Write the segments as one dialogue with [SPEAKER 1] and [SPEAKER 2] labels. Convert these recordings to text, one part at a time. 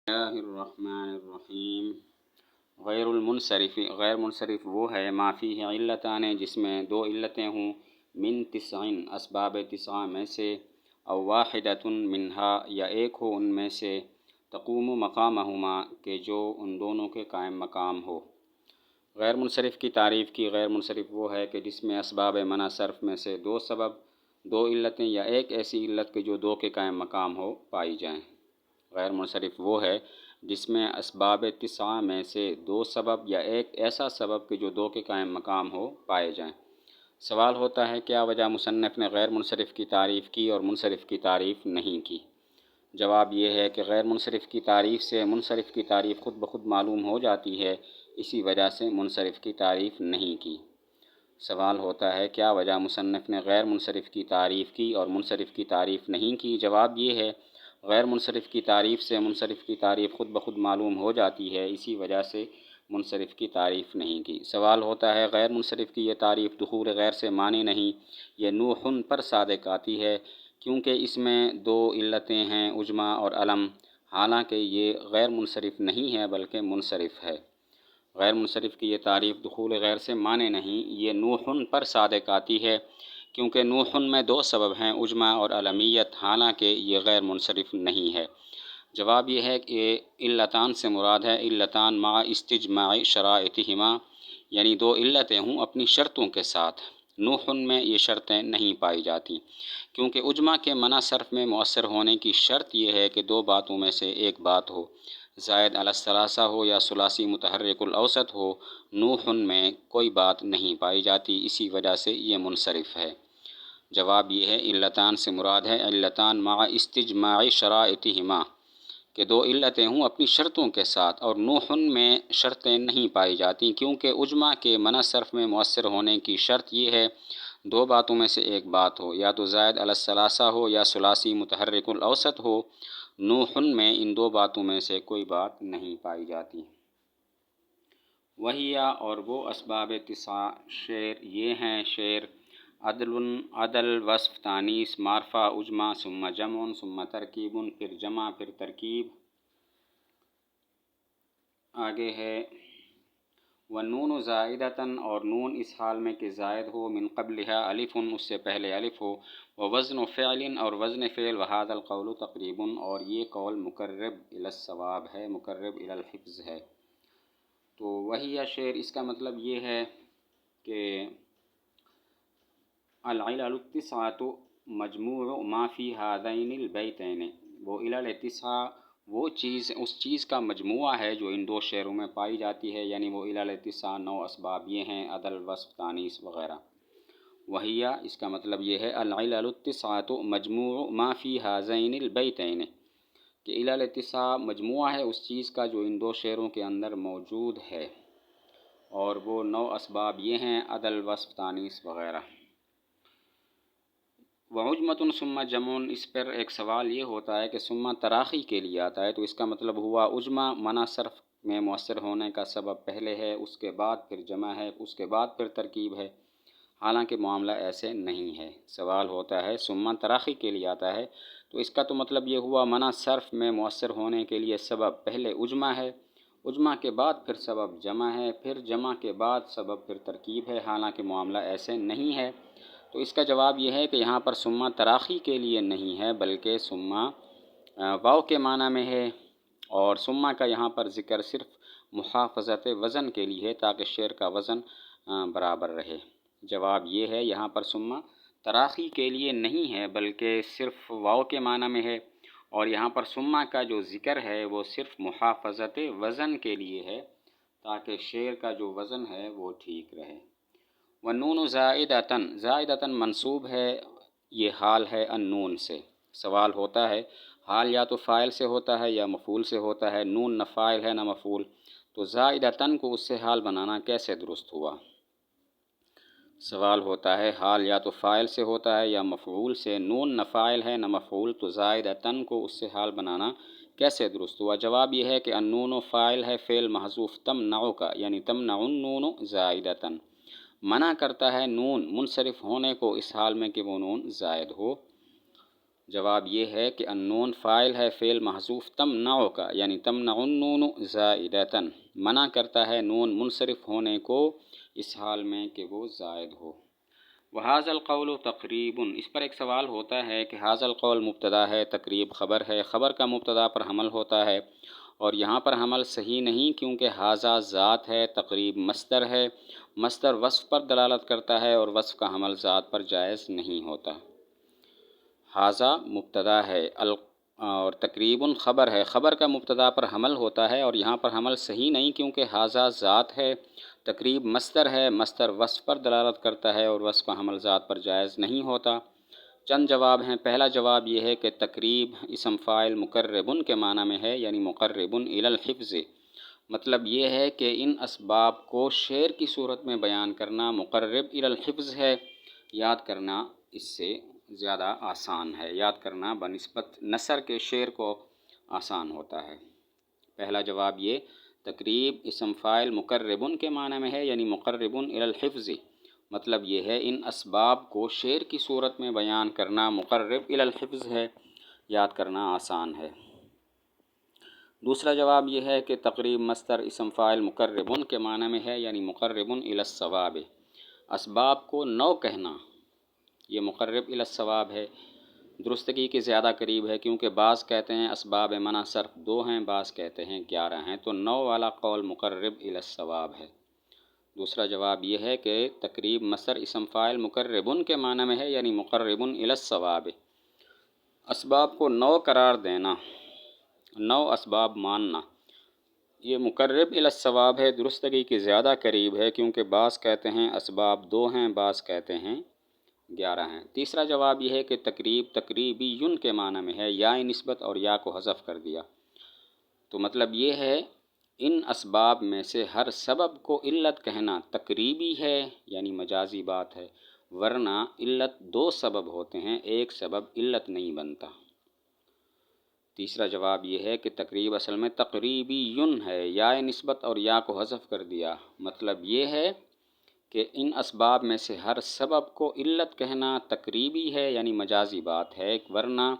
[SPEAKER 1] اللہ الرحمن الرحیم۔ غیر منصرف وہ ہے ما فیہ علتان جس میں دو علتیں ہوں، من تسعین اسباب تسعہ میں سے، او واحدۃ منہا یا ایک ہو ان میں سے، تقوم مقامہما کہ جو ان دونوں کے قائم مقام ہو۔ غیر منصرف کی تعریف کی۔ غیر منصرف وہ ہے کہ جس میں اسباب منع صرف میں سے دو سبب، دو علتیں یا ایک ایسی علت کہ جو دو کے قائم مقام ہو پائی جائیں۔ غیر منصرف وہ ہے جس میں اسباب تسعہ میں سے دو سبب یا ایک ایسا سبب کہ جو دو کے قائم مقام ہو پائے جائیں۔ سوال ہوتا ہے کیا وجہ مصنف نے غیر منصرف کی تعریف کی اور منصرف کی تعریف نہیں کی؟ جواب یہ ہے کہ غیر منصرف کی تعریف سے منصرف کی تعریف خود بخود معلوم ہو جاتی ہے، اسی وجہ سے منصرف کی تعریف نہیں کی۔ سوال ہوتا ہے کیا وجہ مصنف نے غیر منصرف کی تعریف کی اور منصرف کی تعریف نہیں کی؟ جواب یہ ہے غیر منصرف کی تعریف سے منصرف کی تعریف خود بخود معلوم ہو جاتی ہے، اسی وجہ سے منصرف کی تعریف نہیں کی۔ سوال ہوتا ہے غیر منصرف کی یہ تعریف دخول غیر سے مانی نہیں، یہ نوحن پر صادق آتی ہے کیونکہ اس میں دو علتیں ہیں، عجمہ اور علم، حالانکہ یہ غیر منصرف نہیں ہے بلکہ منصرف ہے۔ غیر منصرف کی یہ تعریف دخول غیر سے مانے نہیں، یہ نوحن پر صادق آتی ہے کیونکہ نوحن میں دو سبب ہیں، عجمہ اور علمیت، حالانکہ یہ غیر منصرف نہیں ہے۔ جواب یہ ہے کہ علتان سے مراد ہے علتان مع استجماع شرائطہما، یعنی دو علتیں ہوں اپنی شرطوں کے ساتھ۔ نوحن میں یہ شرطیں نہیں پائی جاتی کیونکہ عجمہ کے منع صرف میں مؤثر ہونے کی شرط یہ ہے کہ دو باتوں میں سے ایک بات ہو، زائد علی الثلاثہ ہو یا ثلاثی متحرک الاوسط ہو۔ نوحن میں کوئی بات نہیں پائی جاتی، اسی وجہ سے یہ منصرف ہے۔ جواب یہ ہے علتان سے مراد ہے علتان مع استجماع شرائطہما، کہ دو علتیں ہوں اپنی شرطوں کے ساتھ، اور نوحن میں شرطیں نہیں پائی جاتی کیونکہ عجمہ کے منع صرف میں مؤثر ہونے کی شرط یہ ہے دو باتوں میں سے ایک بات ہو، یا تو زائد علی الثلاثہ ہو یا ثلاثی متحرک الاوسط ہو۔ نوحن میں ان دو باتوں میں سے کوئی بات نہیں پائی جاتی۔ وہی اور وہ اسباب تسعہ شعر یہ ہیں، شعر عدل، وصف، تانیث، معرفہ، عجمہ، ثم جمع، ثم ترکیب، پھر جمع، پھر ترکیب۔ آگے ہے والنون زائدتاً، اور نون اس حال میں کہ زائد ہو، من قبلہا الف، اس سے پہلے الف ہو، ووزن فعل، اور وزن فعل، وہذا القول تقریب، اور یہ قول مقرب الی الصواب ہے، مقرب الی الحفظ ہے۔ تو وہی شعر اس کا مطلب یہ ہے کہ العلل التسعۃ مجموع ما فی ہذین البیتین، وہ علل تسعہ وہ چیز، اس چیز کا مجموعہ ہے جو ان دو شعروں میں پائی جاتی ہے، یعنی وہ علل تسعہ 9 اسباب یہ ہیں، عدل، وصف، تانیث وغیرہ۔ وہی اس کا مطلب یہ ہے العلل التسعۃ مجموع ما فی ہذین البیتین، کہ علل تسعہ مجموعہ ہے اس چیز کا جو ان دو شعروں کے اندر موجود ہے، اور وہ 9 اسباب یہ ہیں، عدل، وصف، تانیث وغیرہ۔ وعجمۃ ثم جمع، اس پر ایک سوال یہ ہوتا ہے کہ ثم تراخی کے لیے آتا ہے، تو اس کا مطلب ہوا عجمہ منع صرف میں مؤثر ہونے کا سبب پہلے ہے، اس کے بعد پھر جمع ہے، اس کے بعد پھر ترکیب ہے، حالانکہ معاملہ ایسے نہیں ہے۔ سوال ہوتا ہے ثم تراخی کے لیے آتا ہے، تو اس کا تو مطلب یہ ہوا منع صرف میں مؤثر ہونے کے لیے سبب پہلے عجمہ ہے، عجمہ کے بعد پھر سبب جمع ہے، پھر جمع کے بعد سبب پھر ترکیب ہے، حالانکہ معاملہ ایسے نہیں ہے۔ تو اس کا جواب یہ ہے کہ یہاں پر ثم تراخی کے لیے نہیں ہے بلکہ ثم واو کے معنی میں ہے، اور ثم کا یہاں پر ذکر صرف محافظت وزن کے لیے ہے تاکہ شعر کا وزن برابر رہے۔ جواب یہ ہے یہاں پر ثم تراخی کے لیے نہیں ہے بلکہ صرف واو کے معنی میں ہے، اور یہاں پر ثم کا جو ذکر ہے وہ صرف محافظت وزن کے لیے ہے تاکہ شعر کا جو وزن ہے وہ ٹھیک رہے۔ والنون زائدتاً، زائدتاً منصوب ہے، یہ حال ہے النون سے۔ سوال ہوتا ہے حال یا تو فاعل سے ہوتا ہے یا مفعول سے ہوتا ہے، نون نہ فاعل ہے نہ مفعول، تو زائدتاً کو اس سے حال بنانا کیسے درست ہوا؟ سوال ہوتا ہے حال یا تو فاعل سے ہوتا ہے یا مفعول سے، نون نہ فاعل ہے نہ مفعول، تو زائدتاً کو اس سے حال بنانا کیسے درست ہوا؟ جواب یہ ہے کہ النون فاعل ہے فعل محذوف تمنع کا، یعنی تمنع النون زائدتاً، منع کرتا ہے نون منصرف ہونے کو اس حال میں کہ وہ نون زائد ہو۔ جواب یہ ہے کہ النون فاعل ہے فعل محذوف تمنع کا، یعنی تمنع النون زائدتاً، منع کرتا ہے نون منصرف ہونے کو اس حال میں کہ وہ زائد ہو۔ وَهَذَا الْقَوْلُ تقریب، اس پر ایک سوال ہوتا ہے کہ هذا القول مبتدا ہے، تقریب خبر ہے، خبر کا مبتدا پر حمل ہوتا ہے، اور یہاں پر حمل صحیح نہیں کیونکہ هذا ذات ہے، تقریب مصدر ہے، مصدر وصف پر دلالت کرتا ہے اور وصف کا حمل ذات پر جائز نہیں ہوتا۔ هذا مبتدا ہے اور تقریب خبر ہے، خبر کا مبتدا پر حمل ہوتا ہے اور یہاں پر حمل صحیح نہیں کیونکہ هذا ذات ہے، تقریب مصدر ہے، مصدر وصف پر دلالت کرتا ہے اور وصف کا حمل ذات پر جائز نہیں ہوتا۔ چند جواب ہیں۔ پہلا جواب یہ ہے کہ تقریب اسم فاعل مقرب کے معنی میں ہے، یعنی مقرب الی الحفظ، مطلب یہ ہے کہ ان اسباب کو شعر کی صورت میں بیان کرنا مقرب الی الحفظ ہے، یاد کرنا اس سے زیادہ آسان ہے، یاد کرنا بنسبت نثر کے شعر کو آسان ہوتا ہے۔ پہلا جواب یہ تقریب اسم فاعل مقرب کے معنی میں ہے، یعنی مقرب الی الحفظ، مطلب یہ ہے ان اسباب کو شعر کی صورت میں بیان کرنا مقرب الی الحفظ ہے، یاد کرنا آسان ہے۔ دوسرا جواب یہ ہے کہ تقریب مصدر اسم فاعل مقرب کے معنی میں ہے، یعنی مقرب الی الصواب، اسباب کو نو کہنا یہ مقرب الی الصواب ہے، درستگی کے زیادہ قریب ہے، کیونکہ بعض کہتے ہیں اسباب منع صرف 2 ہیں، بعض کہتے ہیں 11 ہیں، تو 9 والا قول مقرب الی الصواب ہے۔ دوسرا جواب یہ ہے کہ تقریب مصدر اسم فاعل مقرب کے معنی میں ہے، یعنی مقرب الی الصواب، اسباب کو 9 قرار دینا، 9 اسباب ماننا، یہ مقرب الی الصواب ہے، درستگی کے زیادہ قریب ہے، کیونکہ بعض کہتے ہیں اسباب 2 ہیں، بعض کہتے ہیں 11 ہیں۔ تیسرا جواب یہ ہے کہ تقریب تقریبی کے معنی میں ہے، یا نسبت اور یا کو حذف کر دیا، تو مطلب یہ ہے ان اسباب میں سے ہر سبب کو علت کہنا تقریبی ہے، یعنی مجازی بات ہے، ورنہ علت 2 سبب ہوتے ہیں، ایک سبب علت نہیں بنتا۔ تیسرا جواب یہ ہے کہ تقریب اصل میں تقریبی ہے، یا نسبت اور یا کو حذف کر دیا، مطلب یہ ہے کہ ان اسباب میں سے ہر سبب کو علت کہنا تقریبی ہے، یعنی مجازی بات ہے، ورنہ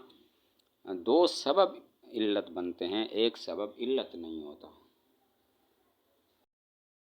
[SPEAKER 1] 2 سبب علت بنتے ہیں، ایک سبب علت نہیں ہوتا۔